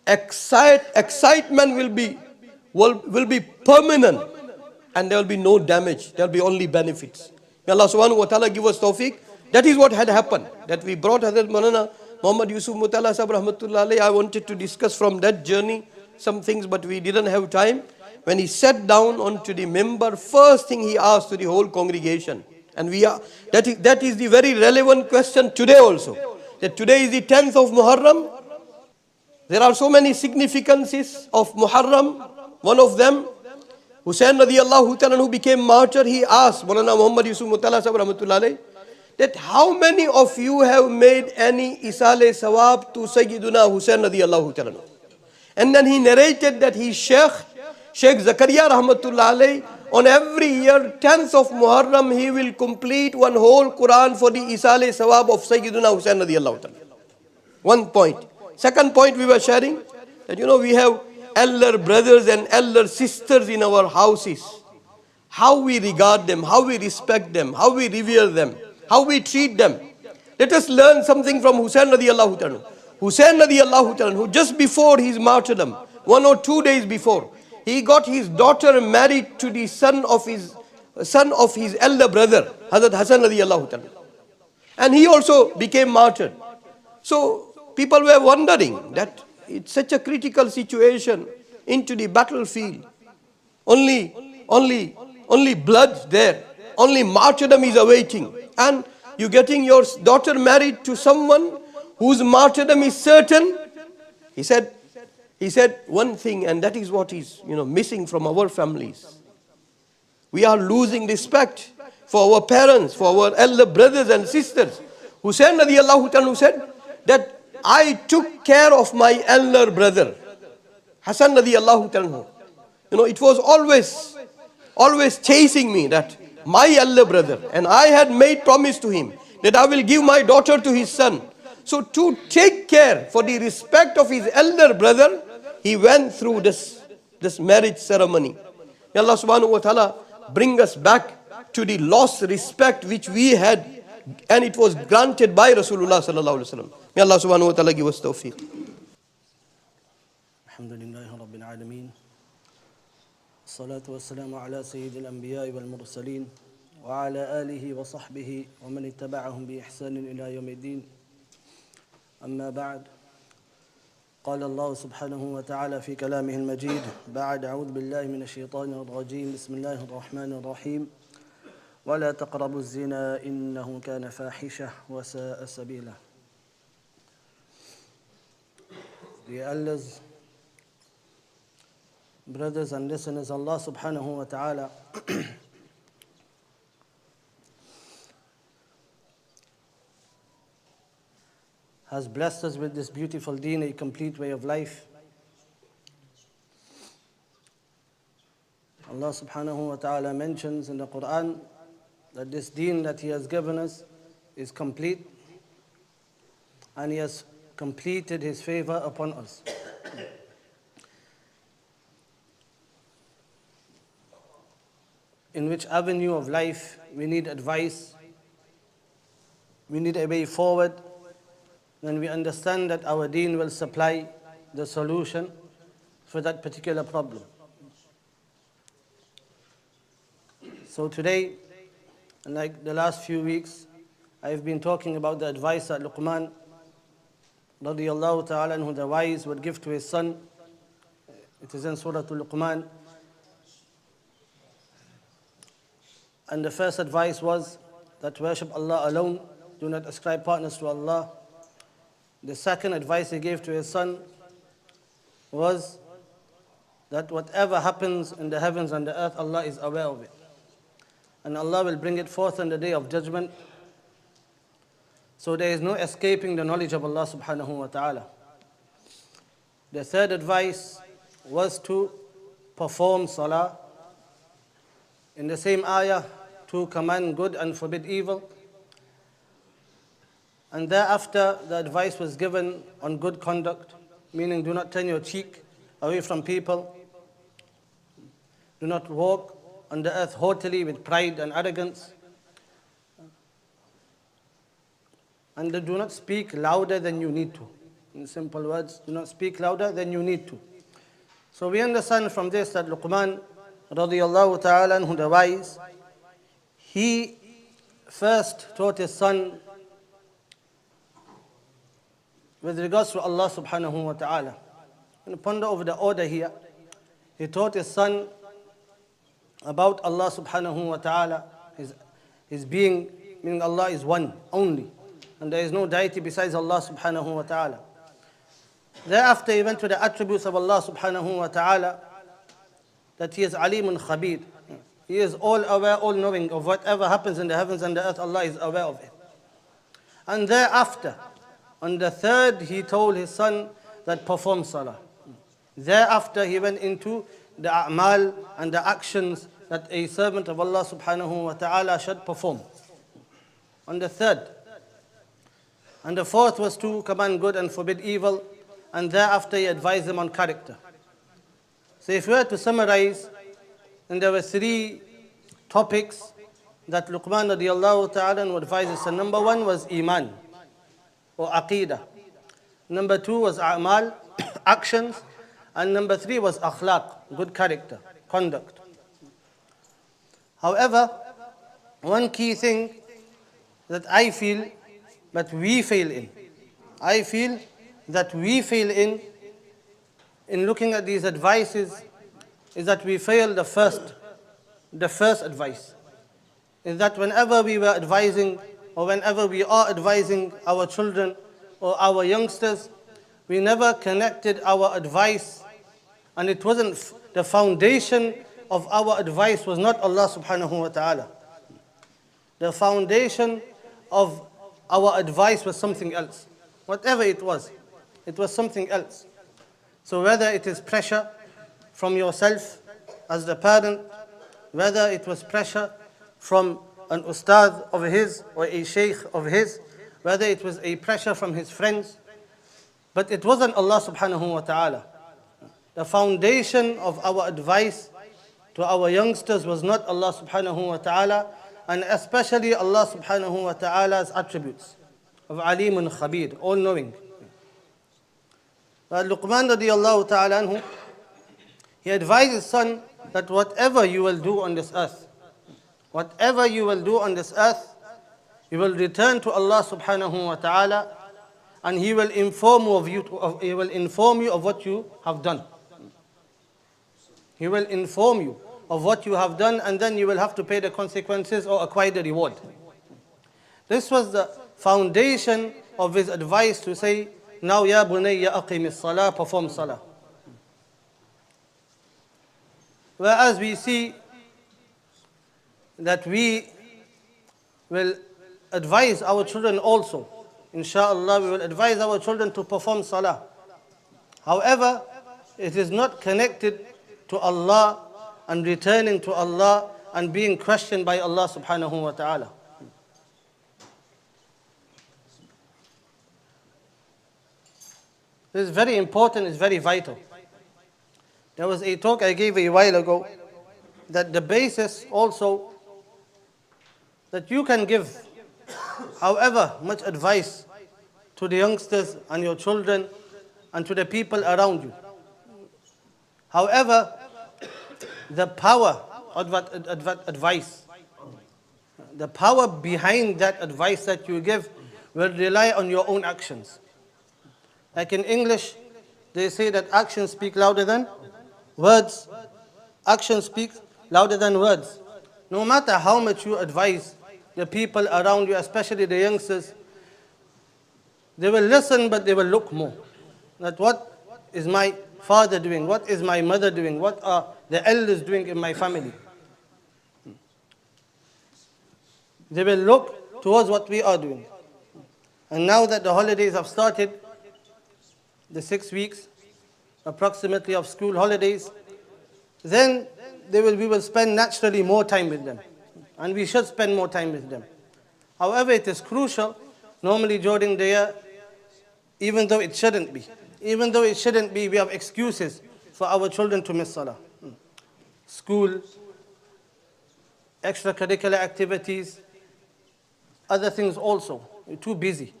excitement will be permanent, and there will be no damage, there will be only benefits. May Allah subhanahu wa ta'ala give us tawfiq. That is what had happened, that we brought Hazrat Molana Muhammad Yusuf Mutala Saheb Rahmatullah Alayh. I wanted to discuss from that journey some things, but we didn't have time. When he sat down onto the member, first thing he asked to the whole congregation, and that is the very relevant question today also, that today is the 10th of Muharram. There are so many significances of Muharram. One of them, Hussain radiallahu ta'ala who became martyr, he asked Molana Muhammad Yusuf Mutala Saheb Rahmatullah Alayh, that how many of you have made any isale sawab to Sayyiduna Hussain radiallahu ta'ala. And then he narrated that his Sheikh Zakaria Rahmatullah Alayh, on every year 10th of Muharram he will complete one whole Quran for the isale sawab of Sayyiduna Hussain radiallahu ta'ala. One point. Second point we were sharing, that we have elder brothers and elder sisters in our houses. How we regard them, how we respect them, how we revere them, how we treat them. Let us learn something from Hussain radiallahu ta'ala. Hussain radiallahu ta'ala, just before his martyrdom, 1 or 2 days before, he got his daughter married to the son of his elder brother, Hazrat Hassan radiallahu ta'ala. And he also became martyred. So people were wondering that it's such a critical situation, into the battlefield. Only blood there. Only martyrdom is awaiting. And you're getting your daughter married to someone whose martyrdom is certain. He said one thing, and that is what is missing from our families. We are losing respect for our parents, for our elder brothers and sisters. Hussain radiallahu ta'ala said that I took care of my elder brother, Hassan radiallahu ta'ala. It was always chasing me, that my elder brother, and I had made promise to him that I will give my daughter to his son. So to take care for the respect of his elder brother, he went through this marriage ceremony. May Allah subhanahu wa ta'ala bring us back to the lost respect which we had, and it was granted by Rasulullah sallallahu alaihi wasallam. May Allah subhanahu wa ta'ala give us tawfiq. Alhamdulillah Rabbil Alameen. Salatu wassalamu ala Sayyidil Anbiya wal Mursaleen wa ala alihi wa sahbihi wa man ittaba'ahum bi ihsanin ila yawmiddin. Amma ba'd. قال الله سبحانه وتعالى في كلامه المجيد بعد أعوذ بالله من الشيطان الرجيم بسم الله الرحمن الرحيم ولا تقربوا الزنا إنه كان فاحشة وساء سبيلا. Dear elders, brothers and listeners, Allah subhanahu wa ta'ala has blessed us with this beautiful deen, a complete way of life. Allah subhanahu wa ta'ala mentions in the Quran that this deen that He has given us is complete, and He has completed His favor upon us. In which avenue of life we need advice, we need a way forward, then we understand that our deen will supply the solution for that particular problem. So today, like the last few weeks, I've been talking about the advice that Luqman radiyallahu ta'ala anhu, the wise, would give to his son. It is in Surah Al-Luqman. And the first advice was that worship Allah alone, do not ascribe partners to Allah. The second advice he gave to his son was that whatever happens in the heavens and the earth, Allah is aware of it. And Allah will bring it forth on the day of judgment. So there is no escaping the knowledge of Allah subhanahu wa ta'ala. The third advice was to perform salah. In the same ayah, to command good and forbid evil. And thereafter, the advice was given on good conduct, meaning do not turn your cheek away from people. Do not walk on the earth haughtily with pride and arrogance. And do not speak louder than you need to. In simple words, do not speak louder than you need to. So we understand from this that Luqman radiyallahu ta'ala anhu, the wise, he first taught his son with regards to Allah subhanahu wa ta'ala. And ponder over the order here. He taught his son about Allah subhanahu wa ta'ala, his being, meaning Allah is one, only. And there is no deity besides Allah subhanahu wa ta'ala. Thereafter he went to the attributes of Allah subhanahu wa ta'ala, that He is Alimun Khabir. He is all aware, all knowing of whatever happens in the heavens and the earth, Allah is aware of it. And thereafter, on the third, he told his son that perform salah. Thereafter, he went into the a'mal and the actions that a servant of Allah subhanahu wa ta'ala should perform. On the third. And the fourth was to command good and forbid evil. And thereafter, he advised them on character. So if we were to summarize, then there were three topics that Luqman radiyallahu ta'ala would advise us. And number one was Iman, or Aqidah. Number two was A'mal, actions. And number three was Akhlaq, good character, conduct. However, one key thing that I feel that we fail in, in looking at these advices, is that we fail the first advice. Is that whenever we were advising, or whenever we are advising our children or our youngsters, we never connected our advice, and it wasn't, the foundation of our advice was not Allah subhanahu wa ta'ala. The foundation of our advice was something else. Whatever it was something else. So whether it is pressure from yourself as the parent, whether it was pressure from an ustad of his or a sheikh of his, whether it was a pressure from his friends, but it wasn't Allah subhanahu wa ta'ala. The foundation of our advice to our youngsters was not Allah subhanahu wa ta'ala, and especially Allah subhanahu wa ta'ala's attributes of Alimun Khabir, all knowing. Luqman radiallahu ta'ala anhu, he advised his son that whatever you will do on this earth, whatever you will do on this earth, you will return to Allah subhanahu wa ta'ala, and He will inform you of what you have done. He will inform you of what you have done, and then you will have to pay the consequences or acquire the reward. This was the foundation of his advice to say, now ya bunayya aqim as-salah, perform salah. Whereas we see that we will advise our children also. Inshallah, we will advise our children to perform salah. However, it is not connected to Allah and returning to Allah and being questioned by Allah subhanahu wa ta'ala. This is very important, it's very vital. There was a talk I gave a while ago that the basis also that you can give however much advice to the youngsters and your children and to the people around you. However, the power of that advice, the power behind that advice that you give will rely on your own actions. Like in English, they say that actions speak louder than words. Actions speak louder than words. No matter how much you advise the people around you, especially the youngsters, they will listen, but they will look more. That what is my father doing? What is my mother doing? What are the elders doing in my family? They will look towards what we are doing. And now that the holidays have started, the 6 weeks approximately of school holidays, then we will spend naturally more time with them. And we should spend more time with them. However, it is crucial, normally during the year, even though it shouldn't be. Even though it shouldn't be, we have excuses for our children to miss salah. School, extracurricular activities, other things also. We're too busy.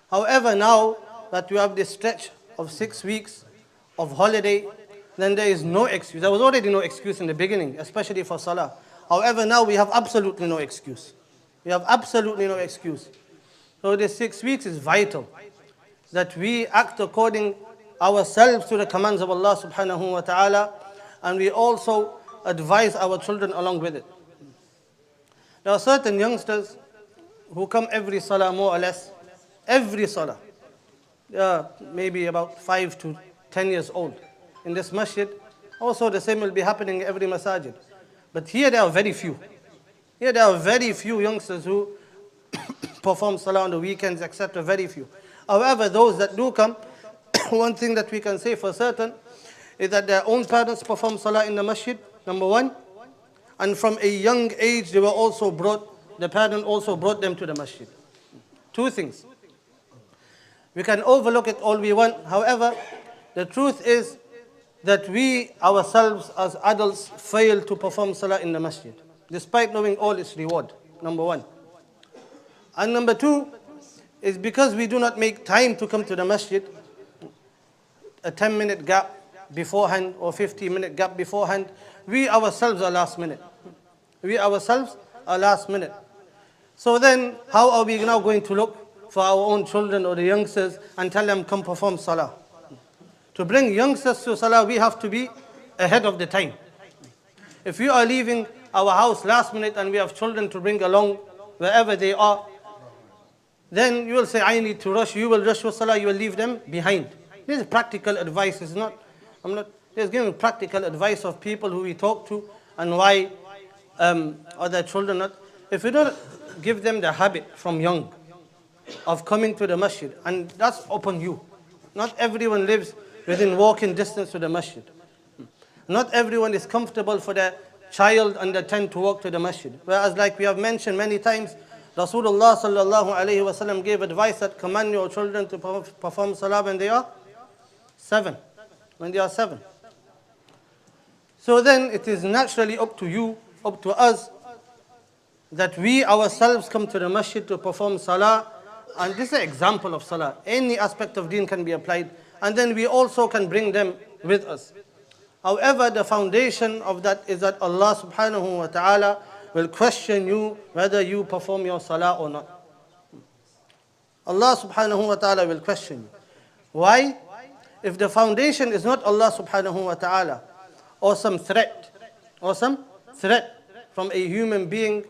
However, now that we have this stretch of 6 weeks of holiday, then there is no excuse. There was already no excuse in the beginning, especially for salah. However, now we have absolutely no excuse. We have absolutely no excuse. So this 6 weeks is vital, that we act according ourselves to the commands of Allah subhanahu wa ta'ala, and we also advise our children along with it. There are certain youngsters who come every salah more or less, every salah. They are maybe about 5 to 10 years old in this masjid. Also the same will be happening in every masajid. But here there are very few. Here there are very few youngsters who perform salah on the weekends, etc. Very few. However, those that do come, one thing that we can say for certain is that their own parents perform salah in the masjid, number one. And from a young age, the parent also brought them to the masjid. Two things. We can overlook it all we want. However, the truth is that we ourselves as adults fail to perform salah in the masjid, despite knowing all its reward, number one. And number two is because we do not make time to come to the masjid, a 10-minute gap beforehand or 15-minute gap beforehand, we ourselves are last minute. We ourselves are last minute. So then, how are we now going to look for our own children or the youngsters and tell them, come perform salah? To bring youngsters to salah, we have to be ahead of the time. If we are leaving our house last minute and we have children to bring along wherever they are, then you will say, I need to rush. You will rush for salah, you will leave them behind. This is practical advice. I'm not just giving practical advice of people who we talk to and why are their children not. If we don't give them the habit from young of coming to the masjid, and that's upon you. Not everyone lives within walking distance to the masjid. Not everyone is comfortable for their child under 10 to walk to the masjid. Whereas, like we have mentioned many times, Rasulullah sallallahu alayhi wa sallam gave advice that command your children to perform salah when they are 7. When they are 7. So then it is naturally up to you, up to us, that we ourselves come to the masjid to perform salah, and this is an example of salah. Any aspect of deen can be applied, and then we also can bring them with us. However, the foundation of that is that Allah subhanahu wa ta'ala will question you whether you perform your salah or not. Allah subhanahu wa ta'ala will question you. Why? If the foundation is not Allah subhanahu wa ta'ala, or some threat from a human being,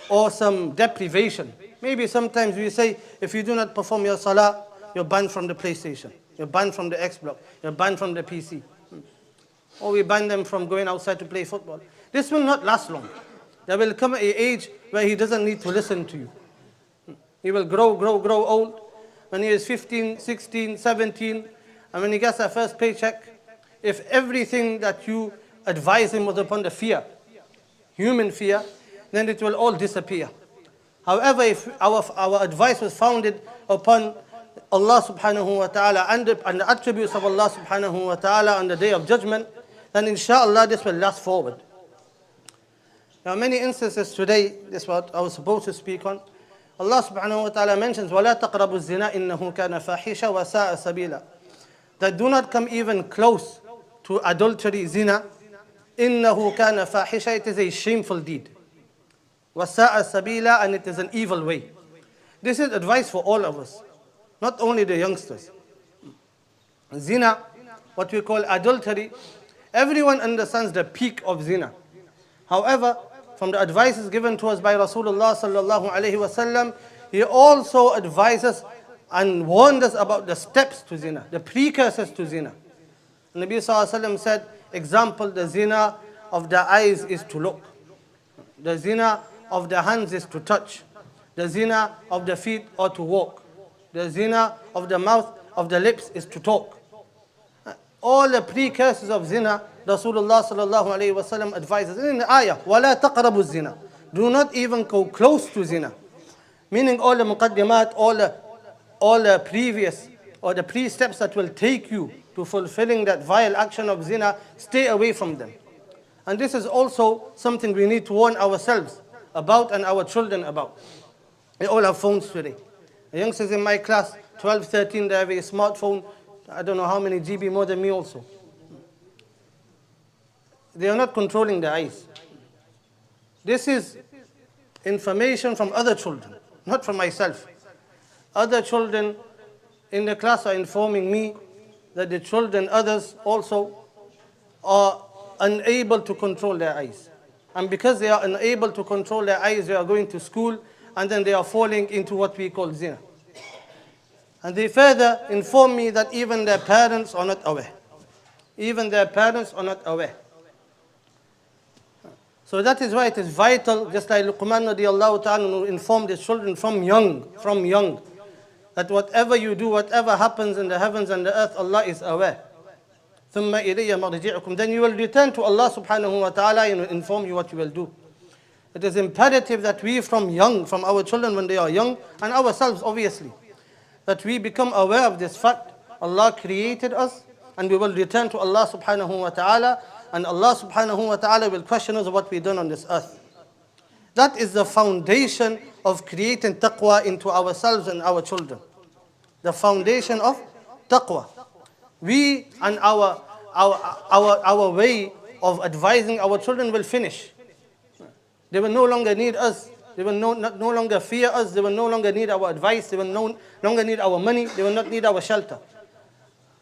or some deprivation. Maybe sometimes we say, if you do not perform your salah, you're banned from the PlayStation, you're banned from the X-Block, you're banned from the PC. Or we ban them from going outside to play football. This will not last long. There will come an age where he doesn't need to listen to you. He will grow old. When he is 15, 16, 17, and when he gets that first paycheck, if everything that you advise him was upon the fear, human fear, then it will all disappear. However, if our advice was founded upon Allah subhanahu wa ta'ala and the attributes of Allah subhanahu wa ta'ala on the day of judgment, then inshallah this will last forward. There are many instances today, this is what I was supposed to speak on. Allah subhanahu wa ta'ala mentions, وَلَا تَقْرَبُوا الزِّنَا إِنَّهُ كَانَ فَاحِشًا وَسَاءَ سَبِيلًا. That do not come even close to adultery, zina. إِنَّهُ كَانَ فَاحِشًا. It is a shameful deed. وَسَاءَ سَبِيلًا. And it is an evil way. This is advice for all of us, not only the youngsters. Zina, what we call adultery, everyone understands the peak of zina. However, from the advices given to us by Rasulullah sallallahu alaihi wasallam, he also advises and warned us about the steps to zina, the precursors to zina. Nabi sallallahu alaihi wasallam said, example, the zina of the eyes is to look. The zina of the hands is to touch. The zina of the feet or to walk. The zina of the mouth, of the lips is to talk. All the precursors of zina, Rasulullah sallallahu alayhi wa sallam advises. In the ayah, وَلَا تَقْرَبُوا الزِّنَا. Do not even go close to zina. Meaning all the muqaddimat, all the previous or the pre-steps that will take you to fulfilling that vile action of zina, stay away from them. And this is also something we need to warn ourselves about and our children about. They all have phones today. The youngsters in my class, 12, 13, they have a smartphone. I don't know how many GB more than me also. They are not controlling their eyes. This is information from other children, not from myself. Other children in the class are informing me that the children, others also, are unable to control their eyes. And because they are unable to control their eyes, they are going to school and then they are falling into what we call zina. And they further inform me that even their parents are not aware. Even their parents are not aware. So that is why it is vital, just like Luqman radiallahu ta'ala informed his children from young, that whatever you do, whatever happens in the heavens and the earth, Allah is aware. ثُمَّ إِلَيَّ مَرْجِعُكُمْ. Then you will return to Allah subhanahu wa ta'ala and inform you what you will do. It is imperative that we from our children when they are young, and ourselves obviously, that we become aware of this fact. Allah created us and we will return to Allah subhanahu wa ta'ala, and Allah subhanahu wa ta'ala will question us of what we've done on this earth. That is the foundation of creating taqwa into ourselves and our children. The foundation of taqwa. We and our way of advising our children will finish. They will no longer need us. They will no longer fear us. They will no longer need our advice. They will no longer need our money. They will not need our shelter.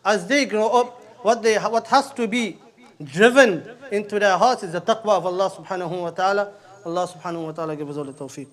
As they grow up, what has to be driven into their hearts is the taqwa of Allah subhanahu wa ta'ala. Allah subhanahu wa ta'ala give us all the tawfiq.